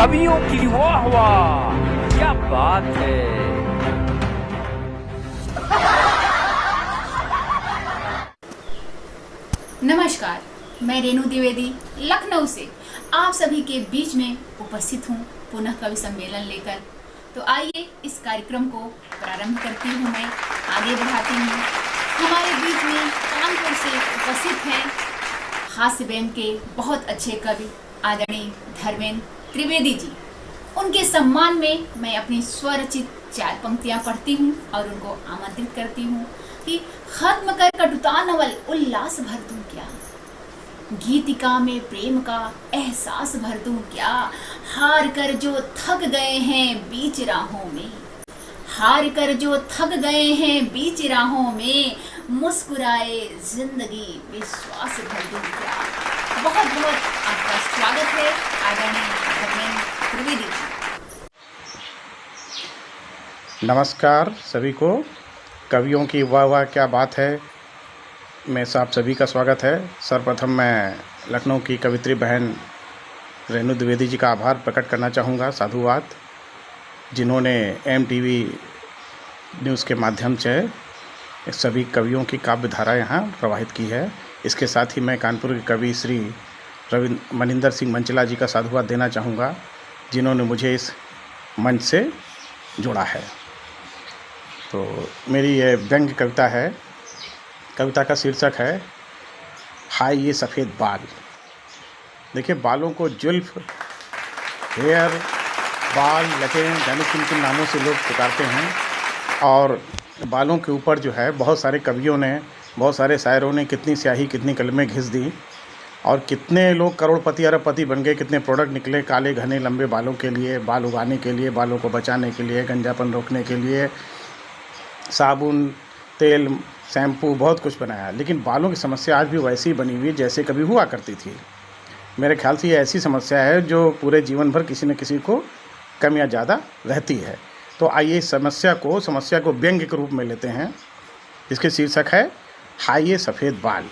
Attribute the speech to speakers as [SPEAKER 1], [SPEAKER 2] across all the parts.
[SPEAKER 1] कवियों की वाह वाह क्या बात है।
[SPEAKER 2] नमस्कार, मैं रेणु द्विवेदी लखनऊ से आप सभी के बीच में उपस्थित हूँ पुनः कवि सम्मेलन लेकर। तो आइए इस कार्यक्रम को प्रारंभ करती हूँ, मैं आगे बढ़ाती हूँ। हमारे बीच में कानपुर से उपस्थित हैं हास्य व्यंग के बहुत अच्छे कवि आदरणीय धर्मेंद्र त्रिवेदी जी। उनके सम्मान में मैं अपनी स्वरचित 4 पंक्तियाँ पढ़ती हूँ और उनको आमंत्रित करती हूँ कि खत्म कर कटुता नवल उल्लास भर दूं क्या, गीतिका में प्रेम का एहसास भर दूं क्या, हार कर जो थक गए हैं बीच राहों में, हार कर जो थक गए हैं बीच राहों में, मुस्कुराए जिंदगी विश्वास भर दूं क्या। बहुत बहुत आपका स्वागत है आदरणीय धर्मेंद्र त्रिवेदी जी।
[SPEAKER 3] नमस्कार सभी को। कवियों की वाह वाह क्या बात है में आप सभी का स्वागत है। सर्वप्रथम मैं लखनऊ की कवित्री बहन रेणु द्विवेदी जी का आभार प्रकट करना चाहूँगा, साधुवाद, जिन्होंने MTV न्यूज़ के माध्यम से सभी कवियों की काव्य धारा यहाँ प्रवाहित की है। इसके साथ ही मैं कानपुर के कवि श्री मनिंदर सिंह मंचला जी का साधुवाद देना चाहूँगा, जिन्होंने मुझे इस मंच से जोड़ा है। तो मेरी ये व्यंग्य कविता है। कविता का शीर्षक है हाय ये सफ़ेद बाल। देखिए, बालों को जुल्फ, हेयर, बाल, लटें, जाने किन किन नामों से लोग पुकारते हैं। और बालों के ऊपर जो है बहुत सारे कवियों ने, बहुत सारे शायरों ने कितनी स्याही, कितनी कलमें घिस दी और कितने लोग करोड़पति अरबपति बन गए, कितने प्रोडक्ट निकले काले घने लंबे बालों के लिए, बाल उगाने के लिए, बालों को बचाने के लिए, गंजापन रोकने के लिए, साबुन, तेल, शैम्पू, बहुत कुछ बनाया। लेकिन बालों की समस्या आज भी वैसी बनी हुई जैसे कभी हुआ करती थी। मेरे ख्याल से ये ऐसी समस्या है जो पूरे जीवन भर किसी न किसी को कम या ज़्यादा रहती है। तो आइए इस समस्या को व्यंग्य के रूप में लेते हैं। इसके शीर्षक है हाय ये सफ़ेद बाल।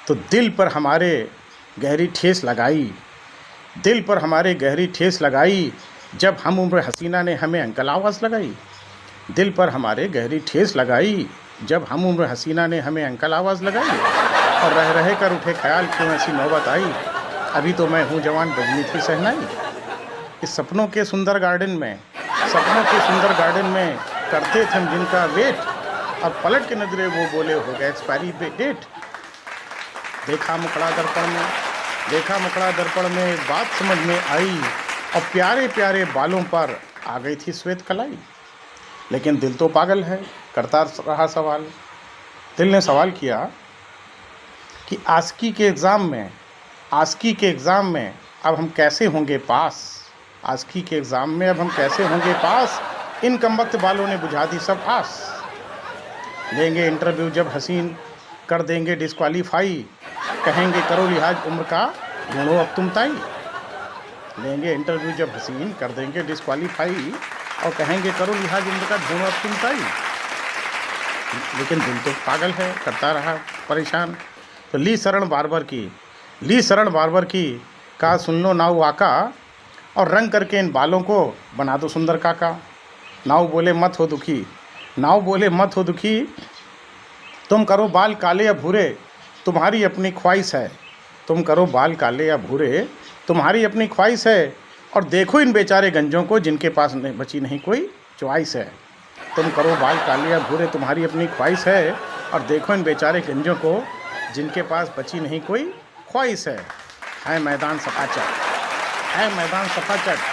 [SPEAKER 3] तो दिल पर हमारे गहरी ठेस लगाई, दिल पर हमारे गहरी ठेस लगाई, जब हम उम्र हसीना ने हमें अंकल आवाज़ लगाई। दिल पर हमारे गहरी ठेस लगाई, जब हम उम्र हसीना ने हमें अंकल आवाज़ लगाई। और रह रहे कर उठे ख्याल क्यों ऐसी नौबत आई, अभी तो मैं हूँ जवान बजनी थी शहनाई। इस सपनों के सुंदर गार्डन में करते थे हम जिनका वेट, और पलट के नजरे वो बोले हो गए एक्सपायरी डेट। देखा मुकड़ा दर्पण में बात समझ में आई, और प्यारे प्यारे बालों पर आ गई थी श्वेत कलाई। लेकिन दिल तो पागल है, करता रहा सवाल। दिल ने सवाल किया कि आस्की के एग्ज़ाम में अब हम कैसे होंगे पास, आस्की के एग्ज़ाम में अब हम कैसे होंगे पास। इन कमबख्त बालों ने बुझा दी सब आस। लेंगे इंटरव्यू जब हसीन, कर देंगे डिस्क्वालीफाई, कहेंगे करो लिहाज उम्र का, ढूंढो अब तुम ताई। लेंगे इंटरव्यू जब हसीन, कर देंगे डिस्क्वालीफाई, और कहेंगे करो लिहाज उम्र का, ढूंढो अब तुम ताई। लेकिन दिल तो पागल है, करता रहा परेशान। तो ली शरण बारबर की का सुन लो नाऊ आका, और रंग करके इन बालों को बना दो सुंदर काका। नाऊ बोले मत हो दुखी, तुम करो बाल काले या भूरे, तुम्हारी अपनी ख्वाहिश है। तुम करो बाल काले या भूरे, तुम्हारी अपनी ख्वाहिश है। और देखो इन बेचारे गंजों को जिनके पास बची नहीं कोई चॉइस है। तुम करो बाल काले या भूरे, तुम्हारी अपनी ख्वाहिश है। और देखो इन बेचारे गंजों को जिनके पास बची नहीं कोई ख्वाहिश है मैदान सफाचट,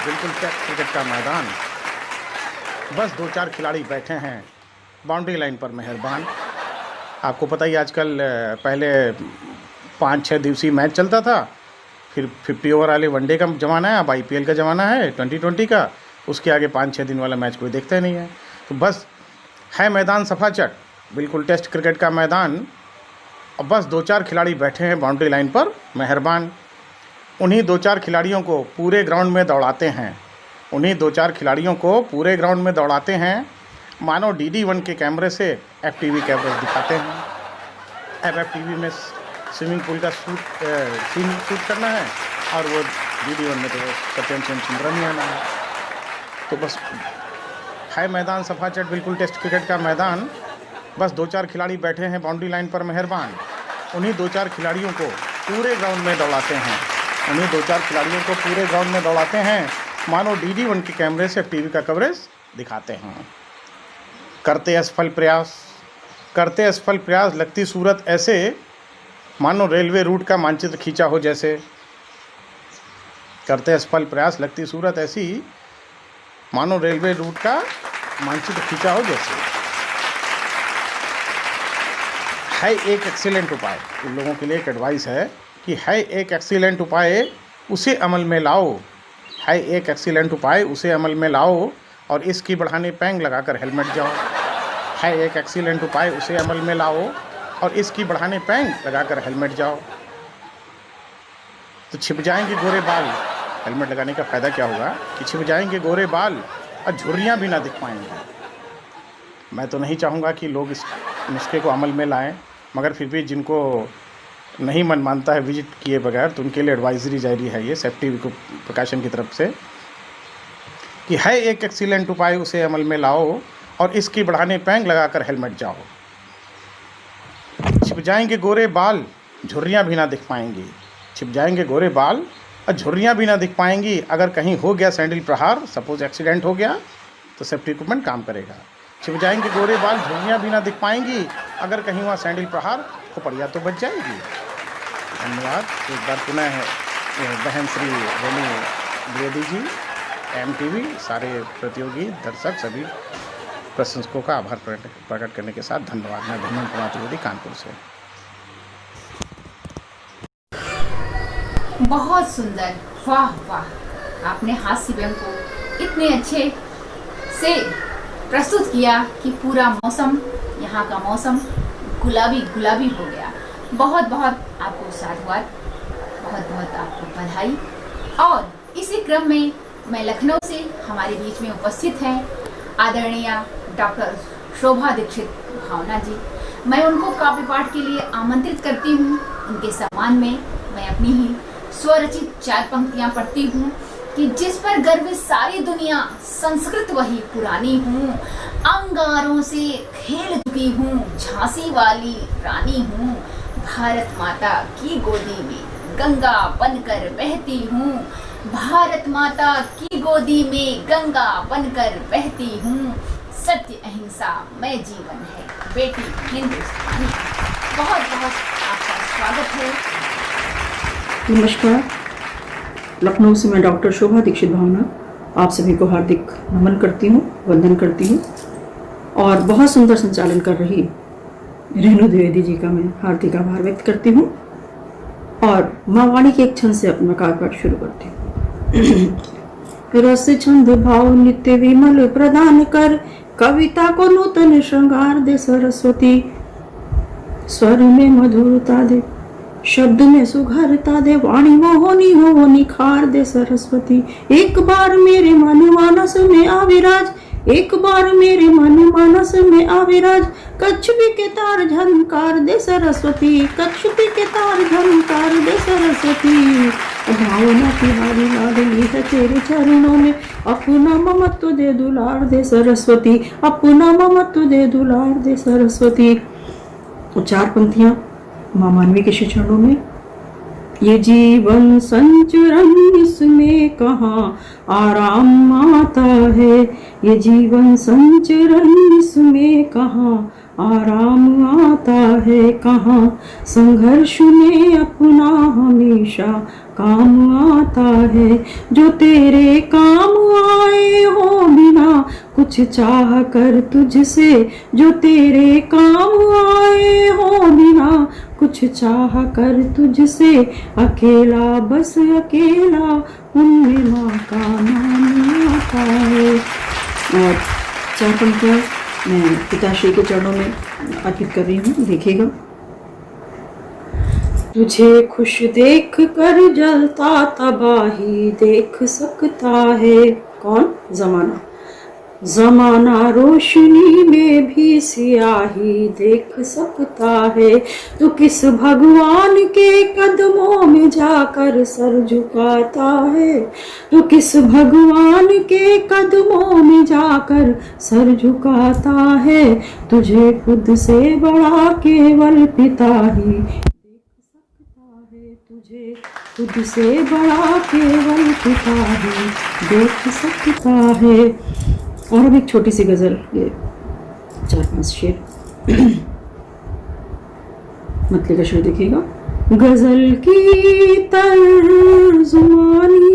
[SPEAKER 3] बिल्कुल क्रिकेट का मैदान। बस 2-4 खिलाड़ी बैठे हैं बाउंड्री लाइन पर मेहरबान। आपको पता ही आजकल पहले 5-6 दिवसीय मैच चलता था, फिर 50 ओवर वाले वनडे का ज़माना है, अब IPL का ज़माना है 2020 का। उसके आगे 5-6 दिन वाला मैच कोई देखता ही नहीं है। तो बस है मैदान सफाचट, बिल्कुल टेस्ट क्रिकेट का मैदान। और बस 2-4 खिलाड़ी बैठे हैं बाउंड्री लाइन पर मेहरबान। उन्हीं 2-4 खिलाड़ियों को पूरे ग्राउंड में दौड़ाते हैं, मानो DD1 के कैमरे से FTV कैमरे दिखाते हैं। अब FTV में स्विमिंग पूल का सीन शूट करना है और वो DD1 में तो सत्यम सेन सुंदरम ही आना है। तो बस है मैदान सफाचट, बिल्कुल टेस्ट क्रिकेट का मैदान। बस 2-4 खिलाड़ी बैठे हैं बाउंड्री लाइन पर मेहरबान। उन्हीं 2-4 खिलाड़ियों को पूरे ग्राउंड में दौड़ाते हैं, उन्हीं 2-4 खिलाड़ियों को पूरे ग्राउंड में दौड़ाते हैं, मानो DD1 के कैमरे से टीवी का कवरेज दिखाते हैं। करते असफल प्रयास, लगती सूरत ऐसे मानो रेलवे रूट का मानचित्र खींचा हो जैसे। करते असफल प्रयास, लगती सूरत ऐसी मानो रेलवे रूट का मानचित्र खींचा हो जैसे। है एक एक्सीलेंट उपाय, उन लोगों के लिए एक एडवाइस है कि है एक एक्सीलेंट उपाय, उसे अमल में लाओ। है एक एक्सीलेंट उपाय, उसे अमल में लाओ और इसकी बढ़ाने पैंग लगाकर हेलमेट जाओ। है एक एक्सीलेंट उपाय, उसे अमल में लाओ और इसकी बढ़ाने पैंग लगाकर हेलमेट जाओ। तो छिप जाएंगे गोरे बाल। हेलमेट लगाने का फ़ायदा क्या होगा कि छिप जाएंगे गोरे बाल और झुर्रियाँ भी ना दिख पाएंगी। मैं तो नहीं चाहूँगा कि लोग इस नुस्खे को अमल में लाएं, मगर फिर भी जिनको नहीं मन मानता है विजिट किए बगैर, तो उनके लिए एडवाइजरी जारी है ये सेफ्टी प्रकाशन की तरफ से कि है एक एक्सीलेंट उपाय, उसे अमल में लाओ और इसकी बढ़ाने पैंग लगाकर हेलमेट जाओ। छिप जाएंगे गोरे बाल, झुर्रियाँ भी ना दिख पाएंगी। छिप जाएंगे गोरे बाल और झुर्रियाँ भी ना दिख पाएंगी। अगर कहीं हो गया सैंडल प्रहार, सपोज एक्सीडेंट हो गया, तो सेफ्टी इक्विपमेंट काम करेगा। छिप जाएंगे गोरे बाल, झुर्रियाँ भी ना दिख पाएंगी। अगर कहीं वहाँ सैंडल प्रहार, खोपड़िया तो बच जाएगी। धन्यवाद। एक बार पुनः बहन श्री रेणु द्विवेदी जी, MTV, सारे प्रतियोगी दर्शक सभी प्रशंसकों का आभार प्रकट करने के साथ धन्यवाद। मैं धन्यवाद कुमार द्विवेदी, कानपुर से।
[SPEAKER 2] बहुत सुंदर, वाह वाह। आपने हास्य व्यंग को इतने अच्छे से प्रस्तुत किया कि पूरा मौसम, यहाँ का मौसम गुलाबी गुलाबी हो गया। बहुत बहुत आपको साधुवाद, बहुत बहुत आपको बधाई। और इसी क्रम में मैं लखनऊ से हमारे बीच में उपस्थित हैं आदरणीय डॉक्टर शोभा दीक्षित भावना जी। मैं उनको काव्य पाठ के लिए आमंत्रित करती हूँ। उनके सम्मान में मैं अपनी ही स्वरचित 4 पंक्तियाँ पढ़ती हूँ कि जिस पर गर्वित सारी दुनिया, संस्कृत वही पुरानी हूँ, अंगारों से खेल चुकी हूँ, झांसी वाली रानी हूँ, भारत माता की गोदी में गंगा बनकर बहती हूँ, भारत माता की गोदी में गंगा बनकर बहती हूँ, सत्य अहिंसा मैं जीवन है, बेटी हिंदुस्तानी। बहुत बहुत आपका स्वागत है।
[SPEAKER 4] नमस्कार, लखनऊ से मैं डॉक्टर शोभा दीक्षित भावना आप सभी को हार्दिक नमन करती हूँ, वंदन करती हूँ। और बहुत सुंदर संचालन कर रही रेणु द्विवेदी जी का मैं हार्दिक आभार व्यक्त करती हूँ। और माँ वाणी के एक छंद से अपना काव्य पाठ शुरू करती हूँ। रस छंद भाव नित्य विमल प्रदान कर, कविता को नूतन श्रृंगार दे सरस्वती। स्वर में मधुरता दे, शब्द में सुघरता दे, वाणी मोहनी हो निखार दे सरस्वती। एक बार मेरे मन मानस में आविराज, एक बार मेरे मन मानस में आविराज, कच्छपी के तार झनकार दे सरस्वती, कच्छपी के तार झनकार दे सरस्वती। भावना तिहारी लाडली है तेरे चरणों में, अपना ममत्व दे दुलार दे सरस्वती, अपना ममत्व दे दुलार दे सरस्वती। और 4 पंक्तियां माँ मानवी के चरणों में। ये जीवन संचरण इसमें कहाँ आराम आता है, ये जीवन संचरण इसमें कहाँ आराम आता है, कहाँ संघर्ष में अपना हमेशा काम आता है। जो तेरे काम आए हो बिना कुछ चाह कर तुझसे, जो तेरे काम आए हो बिना कुछ चाह कर तुझसे, अकेला बस अकेला उनमें माँ का नाम आता है। और 4 पंक्तियाँ मैं पिताश्री के चरणों में अर्पित कर रही हूँ, देखिएगा। तुझे खुश देख कर जलता तबाही देख सकता है कौन? जमाना। जमाना रोशनी में भी सियाही देख सकता है, तो किस भगवान के कदमों में जाकर सर झुकाता है, तो किस भगवान के कदमों में जाकर सर झुकाता है। तुझे खुद से बड़ा केवल पिता ही देख सकता है, तुझे खुद से बड़ा केवल पिता ही देख सकता है। और अब एक छोटी सी गजल, ये 4-5 शेर मतले का शेर देखिएगा। गजल की तर्जुमानी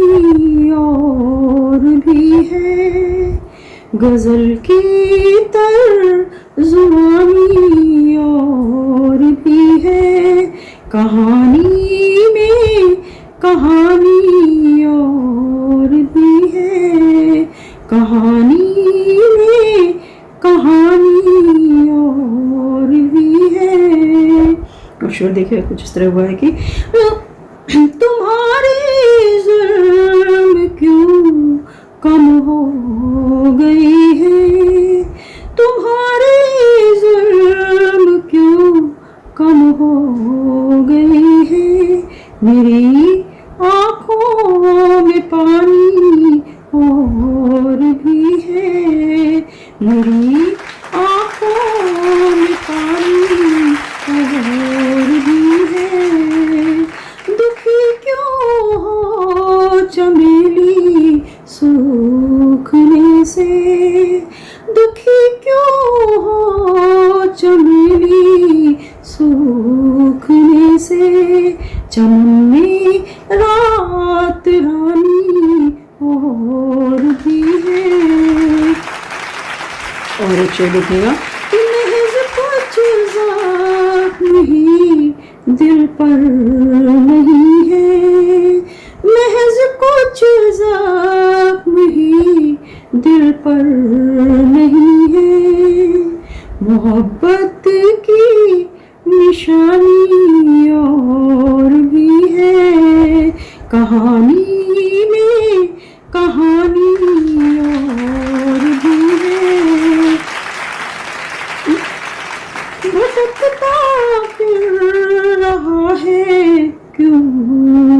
[SPEAKER 4] और भी है, गजल की तर्जुमानी और भी है, कहानी में कहानी और भी है, कहानी में कहानी और भी है। और शेर देखिए कुछ इस तरह हुआ है कि तुम्हारी जुल्म क्यों कम हो गई है, तुम्हारी जुल्म क्यों कम हो गई है, मेरी आँखों में पानी और भी है, मेरी आँखों में पानी और भी है। दुखी क्यों हो चमेली सूखने से, दुखी क्यों हो चमेली सूखने से, चमन में रात रानी और भी है। और एक शेर देखिएगा, महज कुछ ज़ख्म ही दिल पर नहीं है, महज कुछ ज़ख्म ही दिल पर नहीं है, मोहब्बत की निशानी और भी है, कहानी में कहानी और भी है। भटकता फिर रहा है क्यों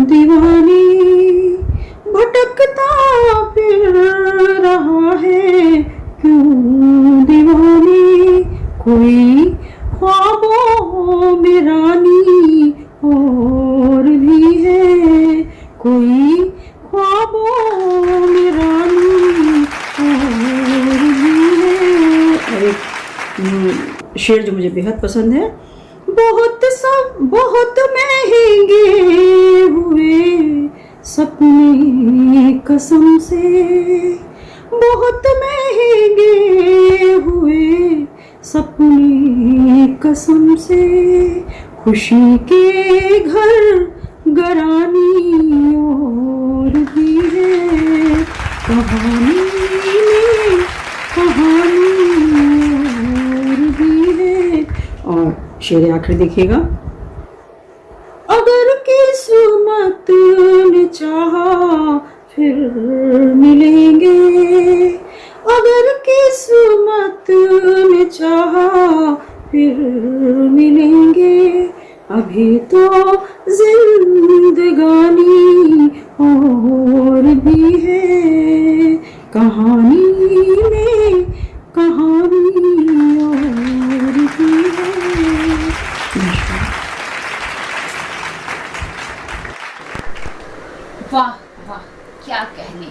[SPEAKER 4] दीवानी, भटकता फिर रहा है क्यों दीवानी, कोई ख्वाबों में रानी और भी है, कोई ख्वाबों में रानी और भी है। और एक शेर जो मुझे बेहद पसंद है, बहुत महंगे हुए सपने कसम से, बहुत महंगे हुए सपने कसम से, खुशी के घर गरानी और भी है, कहानी में कहानी और भी है। और शेर आखिर देखिएगा, अगर किस्मत ने चाहा फिर मिलेंगे, अगर किस्मत ने चाहा फिर मिलेंगे, अभी तो जिंदगानी और भी है, कहानी में कहानी और भी है।
[SPEAKER 2] वाह वाह, क्या कहने,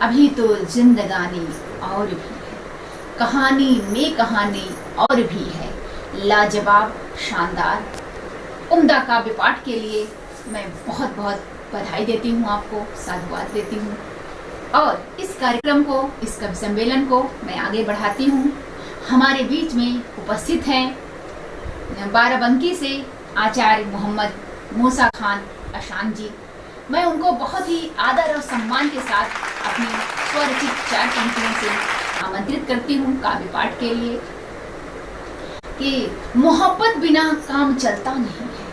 [SPEAKER 2] अभी तो जिंदगानी और भी है, कहानी में कहानी और भी है। लाजवाब, शानदार, उम्दा काव्य पाठ के लिए मैं बहुत बहुत बधाई देती हूँ, आपको साधुवाद देती हूँ। और इस कार्यक्रम को, इस कवि सम्मेलन को मैं आगे बढ़ाती हूँ। हमारे बीच में उपस्थित हैं बाराबंकी से आचार्य मोहम्मद मूसा खान अशान जी। मैं उनको बहुत ही आदर और सम्मान के साथ अपनी स्वरचित 4 पंक्तियों से आमंत्रित करती हूँ काव्य पाठ के लिए कि मोहब्बत बिना काम चलता नहीं है,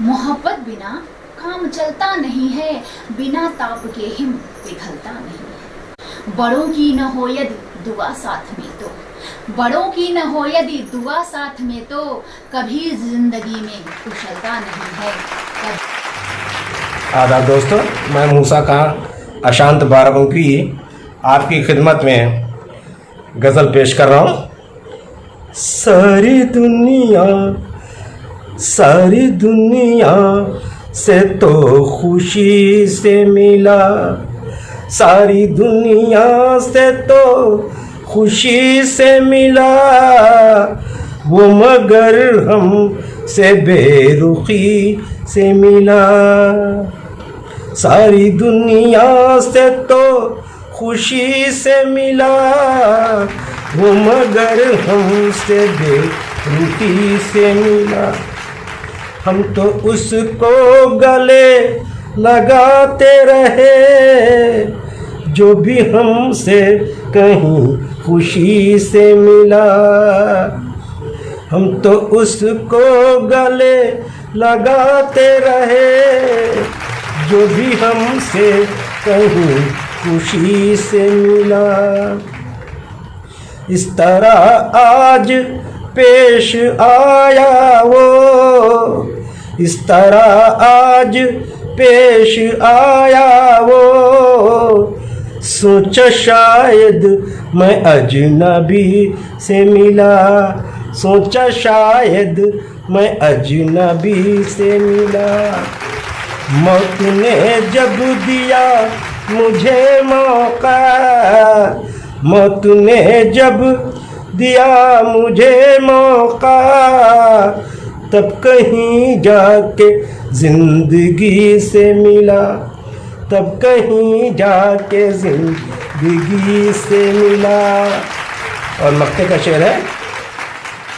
[SPEAKER 2] मोहब्बत बिना काम चलता नहीं है, बिना ताप के हिम पिघलता नहीं है, बड़ों की न हो यदि दुआ साथ में तो, बड़ों की न हो यदि दुआ साथ में तो कभी जिंदगी में कुशलता नहीं है।
[SPEAKER 5] आदाब दोस्तों, मैं मूसा खान अशांत बाराबंकी आपकी खिदमत में गज़ल पेश कर रहा हूँ। सारी दुनिया से तो खुशी से मिला, सारी दुनिया से तो खुशी से मिला, वो मगर हम से बेरुखी से मिला। सारी दुनिया से तो खुशी से मिला, वो मगर हमसे बेरुखी से मिला। हम तो उसको गले लगाते रहे, जो भी हमसे कहीं खुशी से मिला। हम तो उसको गले लगाते रहे, जो भी हमसे कहीं खुशी से मिला। इस तरह आज पेश आया वो, इस तरह आज पेश आया वो, सोचा शायद मैं अजनबी से मिला, सोचा शायद मैं अजनबी से मिला। मौत ने जब दिया मुझे मौका, मौत ने जब दिया मुझे मौका, तब कहीं जाके जिंदगी से मिला, तब कहीं जाके जिंदगी से मिला। और मक्ते का शेर है,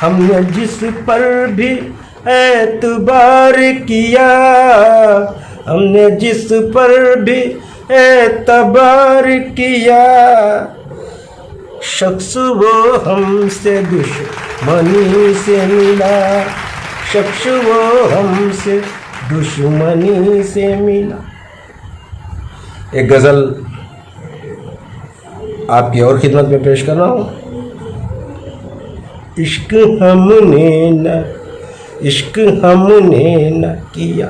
[SPEAKER 5] हमने जिस पर भी एतबार किया, हमने जिस पर भी एतबार किया, शख्स वो हमसे दुश्मनी से मिला, शख्स वो हमसे दुश्मनी से मिला। एक गज़ल आपकी और खिदमत में पेश कर रहा हूँ। इश्क हमने न किया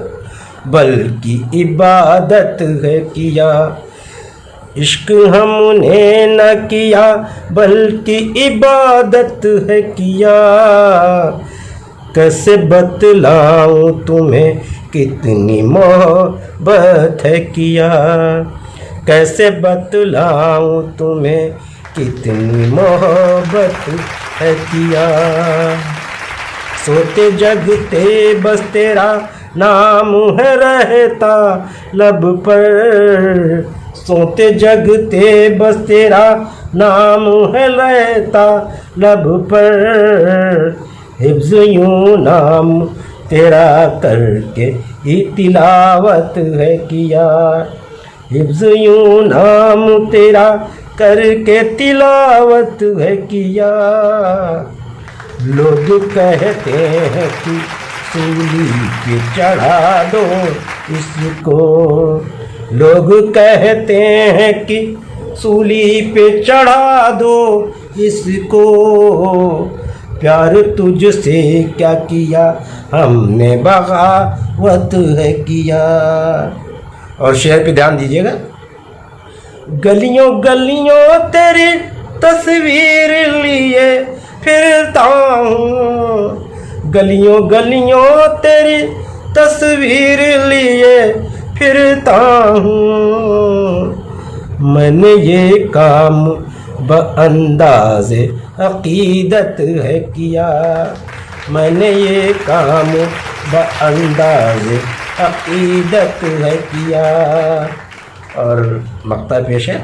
[SPEAKER 5] बल्कि इबादत है किया, इश्क हमने न किया बल्कि इबादत है किया। कैसे बतलाऊं तुम्हें कितनी मोहब्बत है किया, कैसे बतलाऊं तुम्हें कितनी मोहब्बत है किया। सोते जगते बस तेरा नाम है रहता लब पर, सोते जगते बस तेरा नाम है रहता लब पर। हिफ्ज़ यूं नाम तेरा करके ही तिलावत है किया, हिफ्ज़ यूं नाम तेरा करके तिलावत है किया। लोग कहते हैं कि सूली पे चढ़ा दो इसको, लोग कहते हैं कि सूली पे चढ़ा दो इसको। प्यार तुझसे क्या किया हमने बगावत है किया। और शेर पे ध्यान दीजिएगा। गलियों गलियों तेरी तस्वीर लिए फिरता हूँ, गलियों गलियों तेरी तस्वीर लिए फिरता हूँ। मैंने ये काम बअंदाज़े अक़ीदत है किया, मैंने ये काम बअंदाज़े अक़ीदत है किया। और मक्ता पेश है।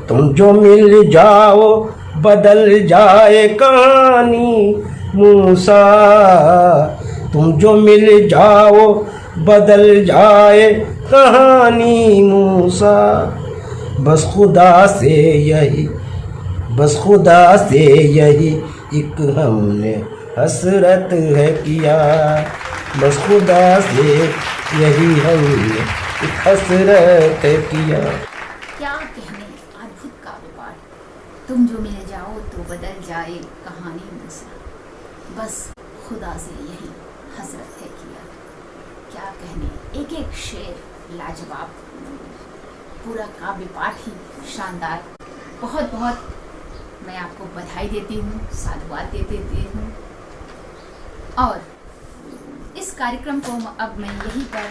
[SPEAKER 5] तुम जो मिल जाओ बदल जाए कहानी मूसा, तुम जो मिल जाओ बदल जाए कहानी मूसा। बस खुदा से यही, बस खुदा से यही एक हमने हसरत है किया, बस खुदा से यही हमने एक हसरत है किया।
[SPEAKER 2] क्या कहने, अद्भुत काव्य। तुम जो मिल जाओ तो बदल जाए कहानी दूसरा, बस खुदा से यही हसरत है किया। क्या कहने, एक एक शेर लाजवाब, पूरा काव्य पाठ ही शानदार। बहुत बहुत मैं आपको बधाई देती हूँ, साधुवाद देती हूँ। और इस कार्यक्रम को अब मैं यहीं पर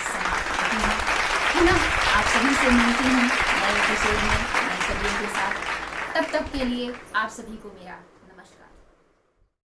[SPEAKER 2] समाप्त करती हूँ। पुनः आप सभी से मिलती हूँ नए एपिसोड में नए कवियों के साथ। तब तक के लिए आप सभी को मेरा